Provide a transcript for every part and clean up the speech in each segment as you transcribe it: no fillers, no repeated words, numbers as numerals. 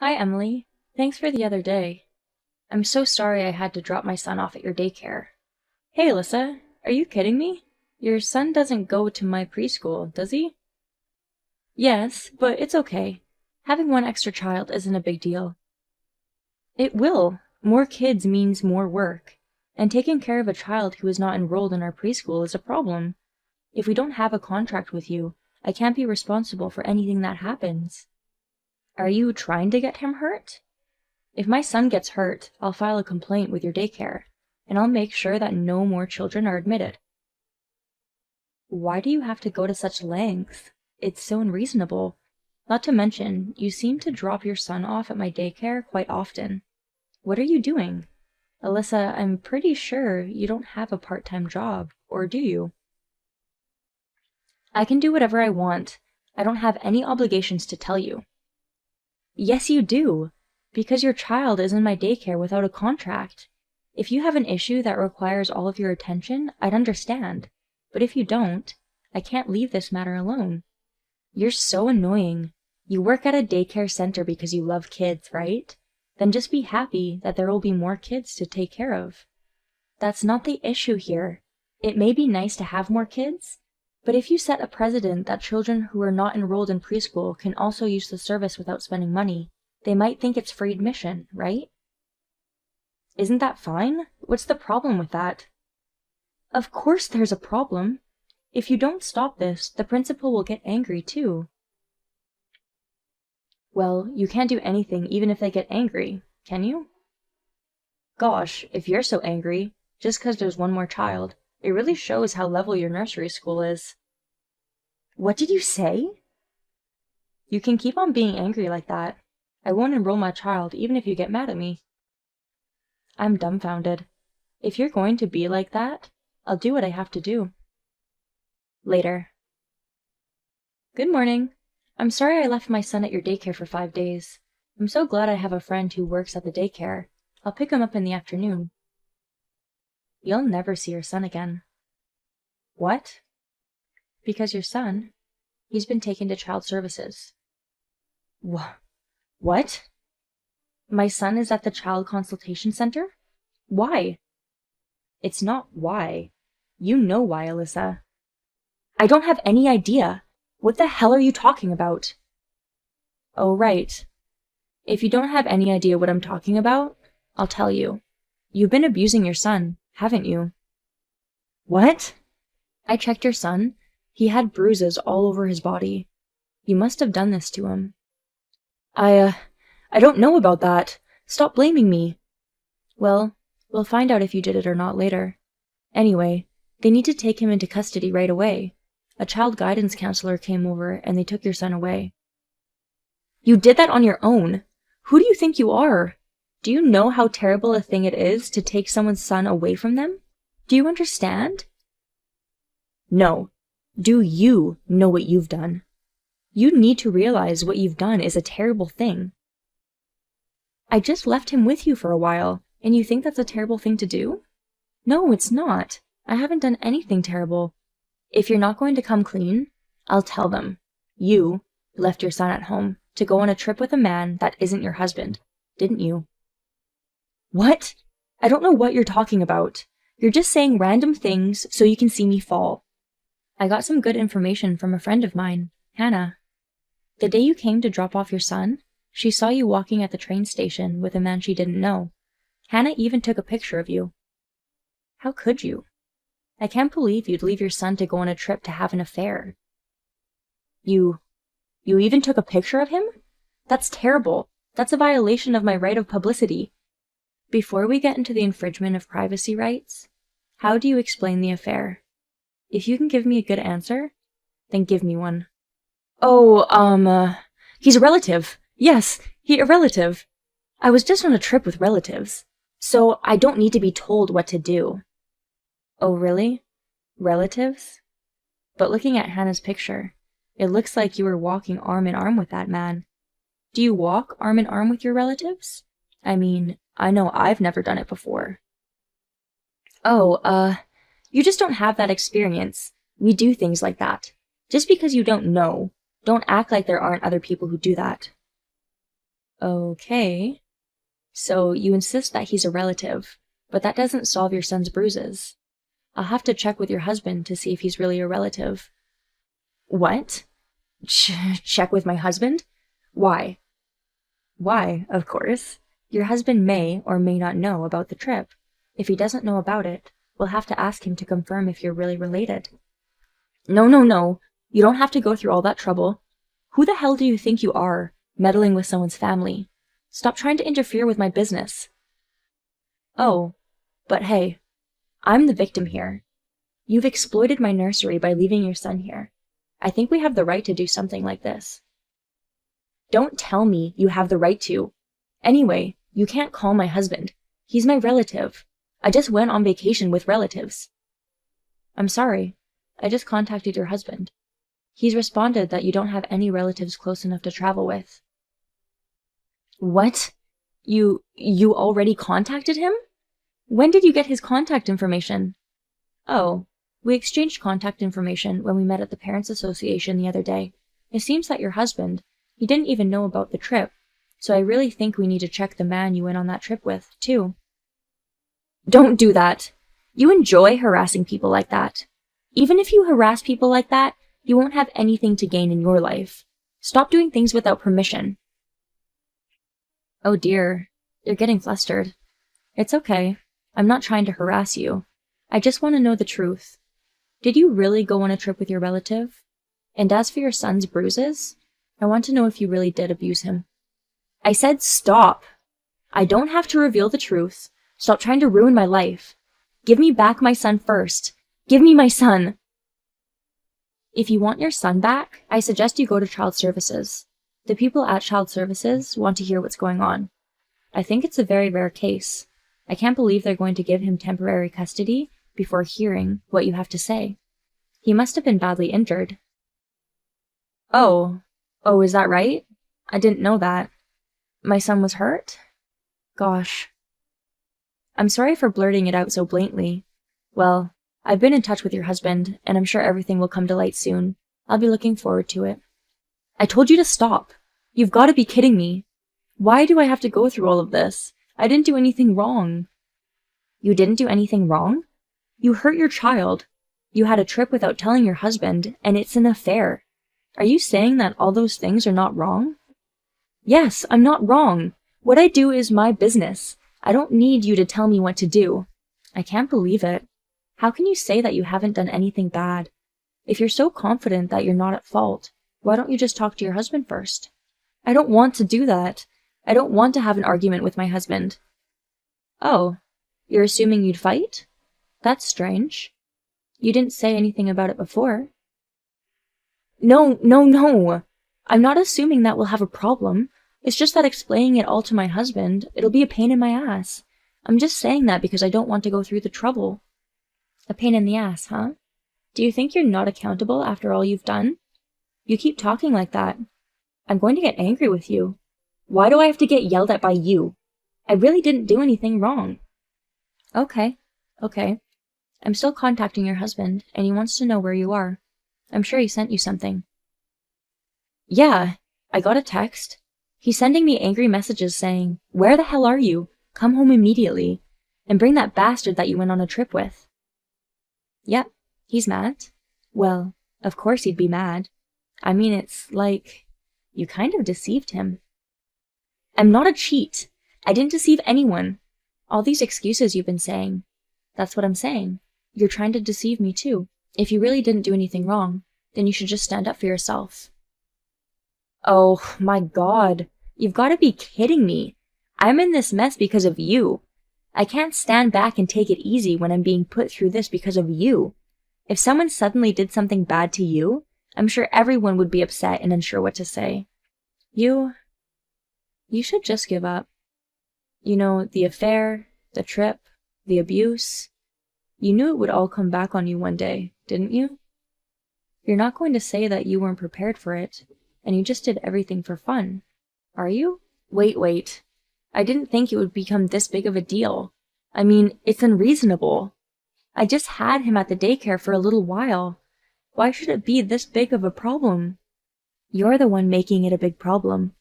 Hi, Emily. Thanks for the other day. I'm so sorry I had to drop my son off at your daycare. Hey, Alyssa, are you kidding me? Your son doesn't go to my preschool, does he? Yes, but it's okay. Having one extra child isn't a big deal. It will. More kids means more work. And taking care of a child who is not enrolled in our preschool is a problem. If we don't have a contract with you, I can't be responsible for anything that happens. Are you trying to get him hurt? If my son gets hurt, I'll file a complaint with your daycare, and I'll make sure that no more children are admitted. Why do you have to go to such lengths? It's so unreasonable. Not to mention, you seem to drop your son off at my daycare quite often. What are you doing? Alyssa, I'm pretty sure you don't have a part-time job, or do you? I can do whatever I want. I don't have any obligations to tell you. Yes, you do. Because your child is in my daycare without a contract. If you have an issue that requires all of your attention, I'd understand. But if you don't, I can't leave this matter alone. You're so annoying. You work at a daycare center because you love kids, right? Then just be happy that there will be more kids to take care of. That's not the issue here. It may be nice to have more kids, but if you set a precedent that children who are not enrolled in preschool can also use the service without spending money, they might think it's free admission, right? Isn't that fine? What's the problem with that? Of course there's a problem. If you don't stop this, the principal will get angry too. Well, you can't do anything even if they get angry, can you? Gosh, if you're so angry, just 'cause there's one more child, it really shows how level your nursery school is. What did you say? You can keep on being angry like that. I won't enroll my child even if you get mad at me. I'm dumbfounded. If you're going to be like that, I'll do what I have to do. Later. Good morning. I'm sorry I left my son at your daycare for 5 days. I'm so glad I have a friend who works at the daycare. I'll pick him up in the afternoon. You'll never see your son again. What? Because your son, he's been taken to child services. What? My son is at the child consultation center? Why? It's not why. You know why, Alyssa. I don't have any idea. What the hell are you talking about? Oh, right. If you don't have any idea what I'm talking about, I'll tell you. You've been abusing your son, haven't you? What? I checked your son. He had bruises all over his body. You must have done this to him. I don't know about that. Stop blaming me. Well, we'll find out if you did it or not later. Anyway, they need to take him into custody right away. A child guidance counselor came over and they took your son away. You did that on your own. Who do you think you are? Do you know how terrible a thing it is to take someone's son away from them? Do you understand? No. Do you know what you've done? You need to realize what you've done is a terrible thing. I just left him with you for a while, and you think that's a terrible thing to do? No, it's not. I haven't done anything terrible. If you're not going to come clean, I'll tell them. You left your son at home to go on a trip with a man that isn't your husband, didn't you? What? I don't know what you're talking about. You're just saying random things so you can see me fall. I got some good information from a friend of mine, Hannah. The day you came to drop off your son, she saw you walking at the train station with a man she didn't know. Hannah even took a picture of you. How could you? I can't believe you'd leave your son to go on a trip to have an affair. You even took a picture of him? That's terrible. That's a violation of my right of publicity. Before we get into the infringement of privacy rights, how do you explain the affair? If you can give me a good answer, then give me one. Oh, he's a relative. Yes, a relative. I was just on a trip with relatives, so I don't need to be told what to do. Oh, really? Relatives? But looking at Hannah's picture, it looks like you were walking arm in arm with that man. Do you walk arm in arm with your relatives? I mean, I know I've never done it before. Oh, you just don't have that experience. We do things like that. Just because you don't know, don't act like there aren't other people who do that. Okay. So you insist that he's a relative, but that doesn't solve your son's bruises. I'll have to check with your husband to see if he's really a relative. What? Check with my husband? Why? Why, of course. Your husband may or may not know about the trip. If he doesn't know about it, we'll have to ask him to confirm if you're really related. No, no, no. You don't have to go through all that trouble. Who the hell do you think you are, meddling with someone's family? Stop trying to interfere with my business. Oh, but hey, I'm the victim here. You've exploited my nursery by leaving your son here. I think we have the right to do something like this. Don't tell me you have the right to. Anyway, you can't call my husband. He's my relative. I just went on vacation with relatives. I'm sorry. I just contacted your husband. He's responded that you don't have any relatives close enough to travel with. What? You already contacted him? When did you get his contact information? Oh, we exchanged contact information when we met at the Parents Association the other day. It seems that your husband, he didn't even know about the trip, so I really think we need to check the man you went on that trip with, too. Don't do that. You enjoy harassing people like that. Even if you harass people like that, you won't have anything to gain in your life. Stop doing things without permission. Oh dear, you're getting flustered. It's okay. I'm not trying to harass you. I just want to know the truth. Did you really go on a trip with your relative? And as for your son's bruises, I want to know if you really did abuse him. I said stop. I don't have to reveal the truth. Stop trying to ruin my life. Give me back my son first. Give me my son. If you want your son back, I suggest you go to Child Services. The people at Child Services want to hear what's going on. I think it's a very rare case. I can't believe they're going to give him temporary custody before hearing what you have to say. He must have been badly injured. Oh, is that right? I didn't know that. My son was hurt? Gosh. I'm sorry for blurting it out so blatantly. Well, I've been in touch with your husband, and I'm sure everything will come to light soon. I'll be looking forward to it. I told you to stop. You've got to be kidding me. Why do I have to go through all of this? I didn't do anything wrong. You didn't do anything wrong? You hurt your child. You had a trip without telling your husband, and it's an affair. Are you saying that all those things are not wrong? Yes, I'm not wrong. What I do is my business. I don't need you to tell me what to do. I can't believe it. How can you say that you haven't done anything bad? If you're so confident that you're not at fault, why don't you just talk to your husband first? I don't want to do that. I don't want to have an argument with my husband. Oh, you're assuming you'd fight? That's strange. You didn't say anything about it before. No. I'm not assuming that we'll have a problem. It's just that explaining it all to my husband, it'll be a pain in my ass. I'm just saying that because I don't want to go through the trouble. A pain in the ass, huh? Do you think you're not accountable after all you've done? You keep talking like that. I'm going to get angry with you. Why do I have to get yelled at by you? I really didn't do anything wrong. Okay. I'm still contacting your husband, and he wants to know where you are. I'm sure he sent you something. Yeah, I got a text. He's sending me angry messages saying, "Where the hell are you? Come home immediately. And bring that bastard that you went on a trip with." Yep, he's mad. Well, of course he'd be mad. I mean, it's like, you kind of deceived him. I'm not a cheat. I didn't deceive anyone. All these excuses you've been saying. That's what I'm saying. You're trying to deceive me too. If you really didn't do anything wrong, then you should just stand up for yourself. Oh my God. You've got to be kidding me. I'm in this mess because of you. I can't stand back and take it easy when I'm being put through this because of you. If someone suddenly did something bad to you, I'm sure everyone would be upset and unsure what to say. You should just give up. You know, the affair, the trip, the abuse. You knew it would all come back on you one day, didn't you? You're not going to say that you weren't prepared for it, and you just did everything for fun, are you? Wait. I didn't think it would become this big of a deal. I mean, it's unreasonable. I just had him at the daycare for a little while. Why should it be this big of a problem? You're the one making it a big problem.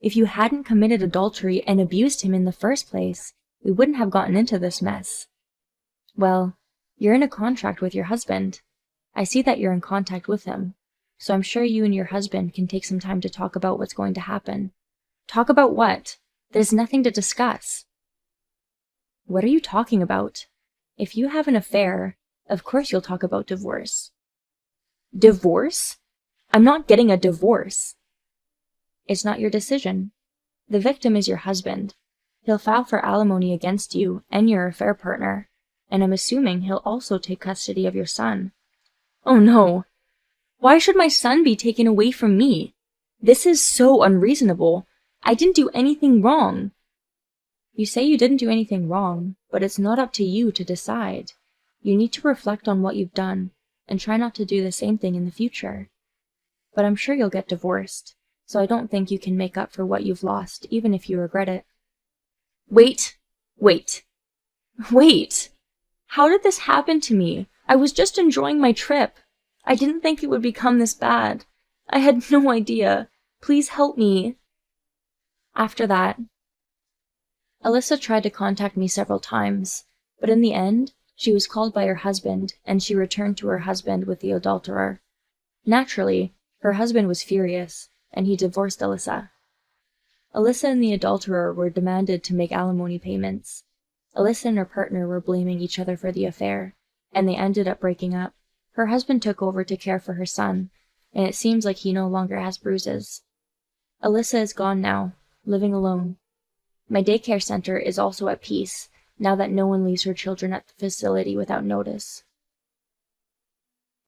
If you hadn't committed adultery and abused him in the first place, we wouldn't have gotten into this mess. Well, you're in a contract with your husband. I see that you're in contact with him, so I'm sure you and your husband can take some time to talk about what's going to happen. Talk about what? There's nothing to discuss. What are you talking about? If you have an affair, of course you'll talk about divorce. Divorce? I'm not getting a divorce. It's not your decision. The victim is your husband. He'll file for alimony against you and your affair partner, and I'm assuming he'll also take custody of your son. Oh no! Why should my son be taken away from me? This is so unreasonable. I didn't do anything wrong. You say you didn't do anything wrong, but it's not up to you to decide. You need to reflect on what you've done, and try not to do the same thing in the future. But I'm sure you'll get divorced, so I don't think you can make up for what you've lost, even if you regret it. Wait! How did this happen to me? I was just enjoying my trip. I didn't think it would become this bad. I had no idea. Please help me. After that, Alyssa tried to contact me several times, but in the end, she was called by her husband, and she returned to her husband with the adulterer. Naturally, her husband was furious, and he divorced Alyssa. Alyssa and the adulterer were demanded to make alimony payments. Alyssa and her partner were blaming each other for the affair, and they ended up breaking up. Her husband took over to care for her son, and it seems like he no longer has bruises. Alyssa is gone now, living alone. My daycare center is also at peace, now that no one leaves her children at the facility without notice.